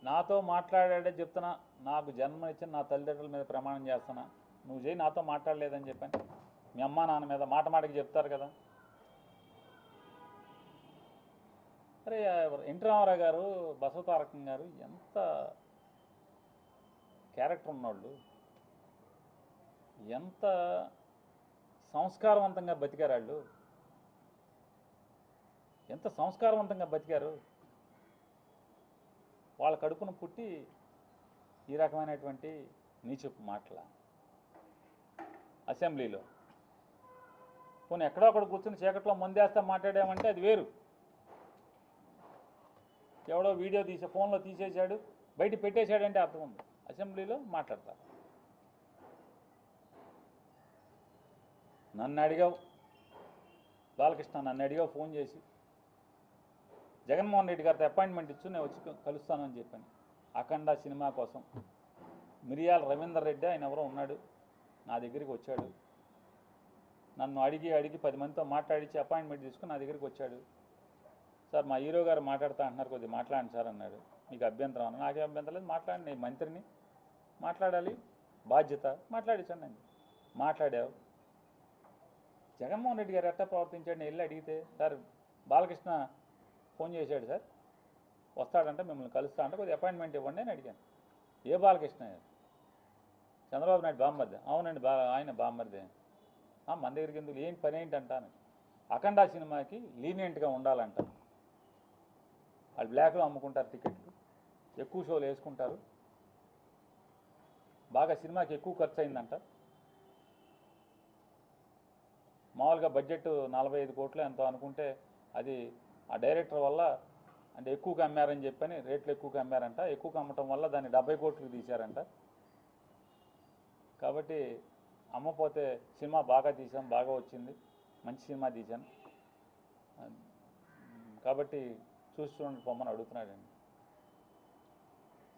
నాతో మాట్లాడాడే చెప్తున్నా, నాకు జన్మ ఇచ్చిన నా తల్లిదండ్రుల మీద ప్రమాణం చేస్తున్నా, నువ్వు చేయి నాతో మాట్లాడలేదని చెప్పాను. మీ అమ్మా నాన్న మీద మాట మాటకి చెప్తారు కదా. అరే ఎన్టీ రామారావు గారు, బసవతారకం గారు ఎంత క్యారెక్టర్ ఉన్నోళ్ళు, ఎంత సంస్కారవంతంగా బతికారు వాళ్ళు, ఎంత సంస్కారవంతంగా బతికారు. వాళ్ళ కడుపును పుట్టి ఈ రకమైనటువంటి నీచపు మాటల అసెంబ్లీలో. పోనీ ఎక్కడో అక్కడ కూర్చుని చీకట్లో మందేస్తా మాట్లాడామంటే అది వేరు. ఎవడో వీడియో తీసే ఫోన్లో తీసేశాడు, బయట పెట్టేశాడంటే అర్థం ఉంది. అసెంబ్లీలో మాట్లాడతారు. నన్ను అడిగావు బాలకృష్ణ, నన్ను అడిగావు ఫోన్ చేసి, జగన్మోహన్ రెడ్డి గారితో అపాయింట్మెంట్ ఇచ్చు నేను వచ్చి కలుస్తానని చెప్పాను. అఖండ సినిమా కోసం మిరియాల రవీందర్ రెడ్డి ఆయన ఎవరో ఉన్నాడు, నా దగ్గరికి వచ్చాడు. నన్ను అడిగి 10 మందితో మాట్లాడించి అపాయింట్మెంట్ తీసుకుని నా దగ్గరికి వచ్చాడు. సార్ మా హీరో గారు మాట్లాడుతా అంటున్నారు, కొద్దిగా మాట్లాడండి సార్ అన్నాడు. మీకు అభ్యంతరం అన్నా, నాకేం అభ్యంతరం లేదు, మాట్లాడండి, నేను మంత్రిని, మాట్లాడాలి, బాధ్యత, మాట్లాడించండి. నేను మాట్లాడావు. జగన్మోహన్ రెడ్డి గారు ఎట్టా ప్రవర్తించాడు నేను వెళ్ళి అడిగితే, సార్ బాలకృష్ణ ఫోన్ చేశాడు సార్, వస్తాడంటే మిమ్మల్ని కలుస్తా అంటే కొద్దిగా అపాయింట్మెంట్ ఇవ్వండి అని అడిగాను. ఏ బాలకృష్ణ? చంద్రబాబు నాయుడు బామ్మర్ది. అవునండి, ఆయన బామ్మర్ది. మన దగ్గరికి ఎందుకు, ఏం పని ఏంటి అంటాను. అఖండ సినిమాకి లీనియంట్గా ఉండాలంట. వాళ్ళు బ్లాక్లో అమ్ముకుంటారు టికెట్లు, ఎక్కువ షోలు వేసుకుంటారు, బాగా సినిమాకి ఎక్కువ ఖర్చు అయిందంట. మామూలుగా బడ్జెట్ 45 కోట్లు ఎంతో అనుకుంటే అది ఆ డైరెక్టర్ వల్ల అంటే ఎక్కువగా అమ్మారని చెప్పని రేట్లు ఎక్కువగా అమ్మారంట. ఎక్కువగా అమ్మటం వల్ల దాన్ని 70 కోట్లకు తీశారంట. కాబట్టి అమ్మపోతే సినిమా బాగా తీసాం, బాగా వచ్చింది, మంచి సినిమా తీశాను, కాబట్టి చూసి చూడండి పొమ్మని అడుగుతున్నాడండి.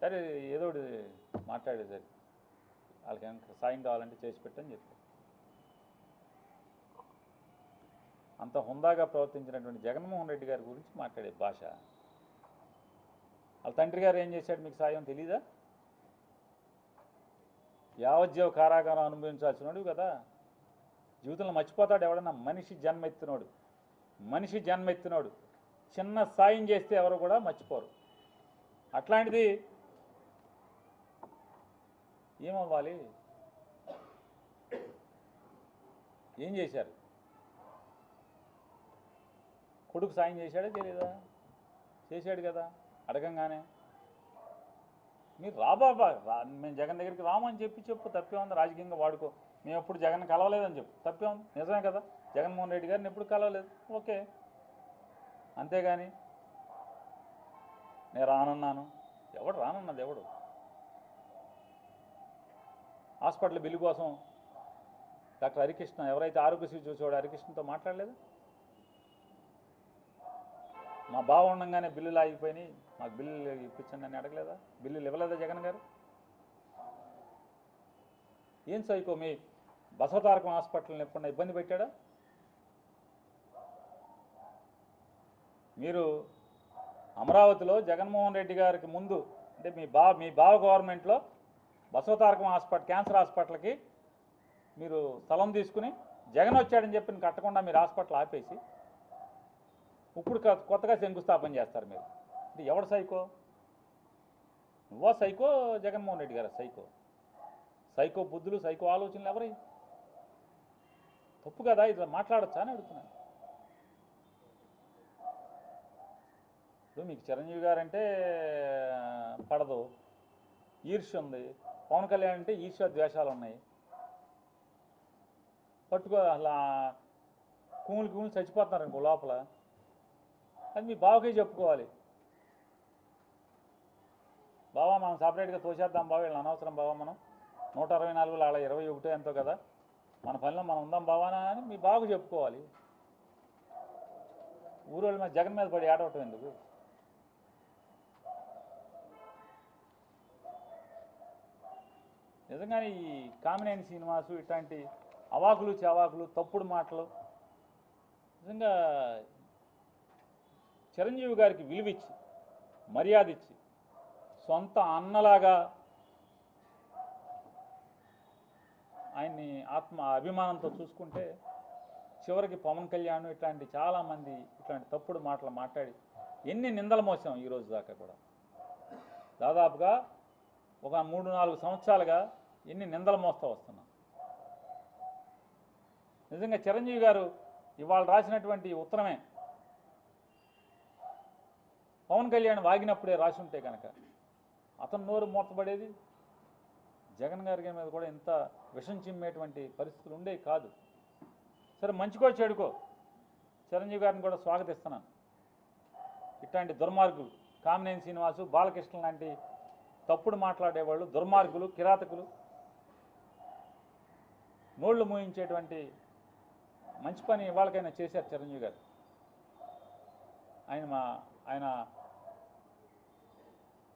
సరే ఏదో మాట్లాడే సరే, వాళ్ళకి ఏమైనా సాయం కావాలంటే చేసి పెట్టని చెప్పి. అంత హుందాగా ప్రవర్తించినటువంటి జగన్మోహన్ రెడ్డి గారి గురించి మాట్లాడే భాష. వాళ్ళ తండ్రి గారు ఏం చేశాడు మీకు సాయం తెలీదా? యావజ్జీవ కారాగారం అనుభవించాల్సినోడు కదా. జీవితంలో మర్చిపోతాడు ఎవడన్నా? మనిషి జన్మెత్తినోడు చిన్న సాయం చేస్తే ఎవరు కూడా మర్చిపోరు. అట్లాంటిది ఏమవ్వాలి? ఏం చేశారు? కొడుకు సాయం చేశాడే తెలీదా? చేశాడు కదా. అడగంగానే మీరు రాబాబా మేము జగన్ దగ్గరికి రామని చెప్పు, తప్పే ఉంది, రాజకీయంగా వాడుకో, మేము ఎప్పుడు జగన్ కలవలేదని చెప్పు, తప్పే ఉంది, నిజమే కదా. జగన్మోహన్ రెడ్డి గారిని ఎప్పుడు కలవలేదు, ఓకే. అంతేగాని నేను రానున్నాను, ఎవడు రానున్నది? ఎవడు? హాస్పిటల్ బిల్లు కోసం డాక్టర్ హరికృష్ణ, ఎవరైతే ఆరోగ్యశ్రీ చూసేవాడు హరికృష్ణతో మాట్లాడలేదు? మా బావ ఉండగానే బిల్లులు ఆగిపోయినాయి, మాకు బిల్లులు ఇప్పించండి అని అడగలేదా? బిల్లులు ఇవ్వలేదా జగన్ గారు? ఏం సైకో మీ బసవతారకం హాస్పిటల్ని ఎప్పుడన్నా ఇబ్బంది పెట్టాడా? మీరు అమరావతిలో జగన్మోహన్ రెడ్డి గారికి ముందు అంటే మీ బావ గవర్నమెంట్లో బసవతారకం హాస్పిటల్, క్యాన్సర్ హాస్పిటల్కి మీరు స్థలం తీసుకుని జగన్ వచ్చాడని చెప్పి కట్టకుండా మీరు హాస్పిటల్ ఆపేసి ఇప్పుడు కొత్తగా శంకుస్థాపన చేస్తారు మీరు. అంటే ఎవడు సైకో? నువ్వా సైకో, జగన్మోహన్ రెడ్డి గారు సైకో? సైకో బుద్ధులు, సైకో ఆలోచనలు ఎవరి? తప్పు కదా, ఇట్లా మాట్లాడచ్చా అని అడుగుతున్నాను. ఇప్పుడు మీకు చిరంజీవి గారంటే పడదు, ఈర్ష్య ఉంది. పవన్ కళ్యాణ్ అంటే ఈర్ష్య ద్వేషాలు ఉన్నాయి. పట్టుకో అలా కూములు చచ్చిపోతున్నారు ఇంకో లోపల. అది మీ బావకే చెప్పుకోవాలి. బావా మనం సపరేట్గా తోసేద్దాం బావ, వీళ్ళని అనవసరం బావా, మనం 164 అలా 21 ఎంతో కదా, మన పనిలో మనం ఉందాం బావానా అని మీ బావకు చెప్పుకోవాలి. ఊరోళ్ళ మీద జగన్ మీద పడి ఆడవటం ఎందుకు? నిజంగానే ఈ కామినేని శ్రీనివాసు ఇట్లాంటి అవాకులు చవాకులు తప్పుడు మాటలు నిజంగా చిరంజీవి గారికి విలువిచ్చి మర్యాద ఇచ్చి సొంత అన్నలాగా ఆయన్ని అభిమానంతో చూసుకుంటే చివరికి పవన్ కళ్యాణ్ ఇట్లాంటి చాలామంది ఇట్లాంటి తప్పుడు మాటలు మాట్లాడి ఎన్ని నిందలు మోసాం ఈరోజు దాకా కూడా. దాదాపుగా ఒక 3-4 సంవత్సరాలుగా ఎన్ని నిందలు మోస్తూ వస్తున్నాం. నిజంగా చిరంజీవి గారు ఇవాళ రాసినటువంటి ఉత్తరమే పవన్ కళ్యాణ్ వాగినప్పుడే రాసి ఉంటే కనుక అతను నోరు మూతపడేది, జగన్ గారి మీద కూడా ఇంత విషం చిమ్మేటువంటి పరిస్థితులు ఉండేవి కాదు. సరే, మంచికో చెడుకో చిరంజీవి గారిని కూడా స్వాగతిస్తున్నాను. ఇట్లాంటి దుర్మార్గులు కామినేని శ్రీనివాసు, బాలకృష్ణ లాంటి తప్పుడు మాట్లాడేవాళ్ళు, దుర్మార్గులు, కిరాతకులు, నోళ్లు మూయించేటువంటి మంచి పని వాళ్ళకైనా చేశారు చిరంజీవి గారు. ఆయన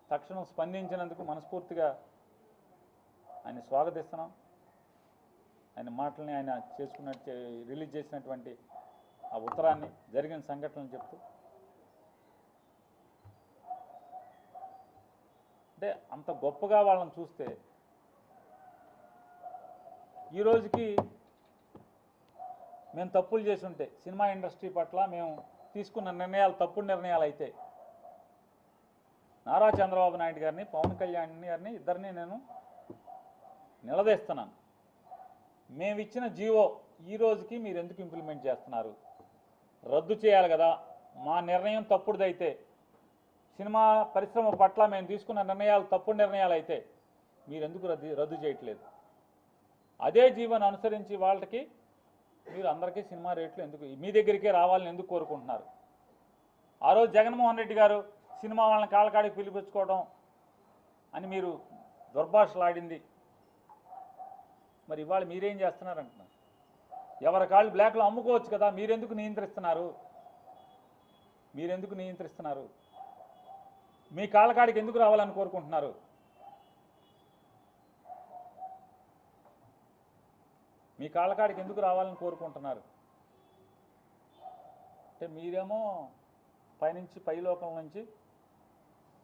తక్షణం స్పందించినందుకు మనస్ఫూర్తిగా ఆయన స్వాగతిస్తున్నాం. ఆయన మాటల్ని ఆయన రిలీజ్ చేసినటువంటి ఆ ఉత్తరాన్ని, జరిగిన సంఘటనలు చెప్తూ, అంటే అంత గొప్పగా వాళ్ళని చూస్తే ఈ రోజుకి మేము తప్పులు చేసి ఉంటే, సినిమా ఇండస్ట్రీ పట్ల మేము తీసుకున్న నిర్ణయాలు తప్పుడు నిర్ణయాలు అయితే నారా చంద్రబాబు నాయుడు గారిని, పవన్ కళ్యాణ్ గారిని ఇద్దరిని నేను నిలదీస్తున్నాను. మేము ఇచ్చిన జీవో ఈ రోజుకి మీరు ఎందుకు ఇంప్లిమెంట్ చేస్తున్నారు? రద్దు చేయాలి కదా. మా నిర్ణయం తప్పుడుదైతే, సినిమా పరిశ్రమ పట్ల మేము తీసుకున్న నిర్ణయాలు తప్పుడు నిర్ణయాలు అయితే మీరు ఎందుకు రద్దు చేయట్లేదు? అదే జీవోని అనుసరించి వాళ్ళకి మీరు అందరికీ సినిమా రేట్లు ఎందుకు మీ దగ్గరికే రావాలని ఎందుకు కోరుకుంటున్నారు? ఆ రోజు జగన్మోహన్ రెడ్డి గారు సినిమా వాళ్ళని కాళ్ళకాడికి పిలిపించుకోవడం అని మీరు దుర్భాషలాడింది. మరి ఇవాళ మీరేం చేస్తున్నారు అంటున్నారు? ఎవరి కాళ్ళు బ్లాక్లో అమ్ముకోవచ్చు కదా, మీరెందుకు నియంత్రిస్తున్నారు? మీ కాళ్ళకాడికి ఎందుకు రావాలని కోరుకుంటున్నారు? మీ కాళ్ళకాడికి ఎందుకు రావాలని కోరుకుంటున్నారు? అంటే మీరేమో పైనుంచి, పైలోకం నుంచి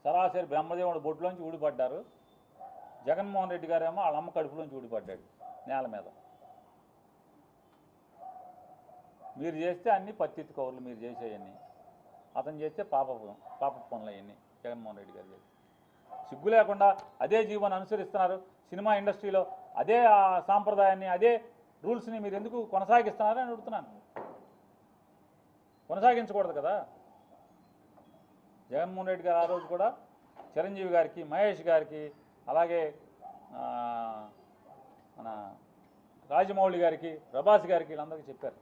సరాసరి బ్రహ్మదేవుడు బొడ్లోంచి ఊడిపడ్డారు. జగన్మోహన్ రెడ్డి గారేమో వాళ్ళ అమ్మ కడుపులోంచి ఊడిపడ్డాడు నేల మీద. మీరు చేస్తే అన్నీ పత్తిత్తి కౌరులు, మీరు చేసేవన్నీ. అతను చేస్తే పాప పనులు అవన్నీ జగన్మోహన్ రెడ్డి గారు చేస్తే. సిగ్గు లేకుండా అదే జీవోని అనుసరిస్తున్నారు. సినిమా ఇండస్ట్రీలో అదే సాంప్రదాయాన్ని, అదే రూల్స్ని మీరు ఎందుకు కొనసాగిస్తున్నారని అడుగుతున్నాను. కొనసాగించకూడదు కదా. జగన్మోహన్ రెడ్డి గారు ఆ రోజు కూడా చిరంజీవి గారికి, మహేష్ గారికి, అలాగే మన రాజమౌళి గారికి, ప్రభాస్ గారికి, వీళ్ళందరికీ చెప్పారు.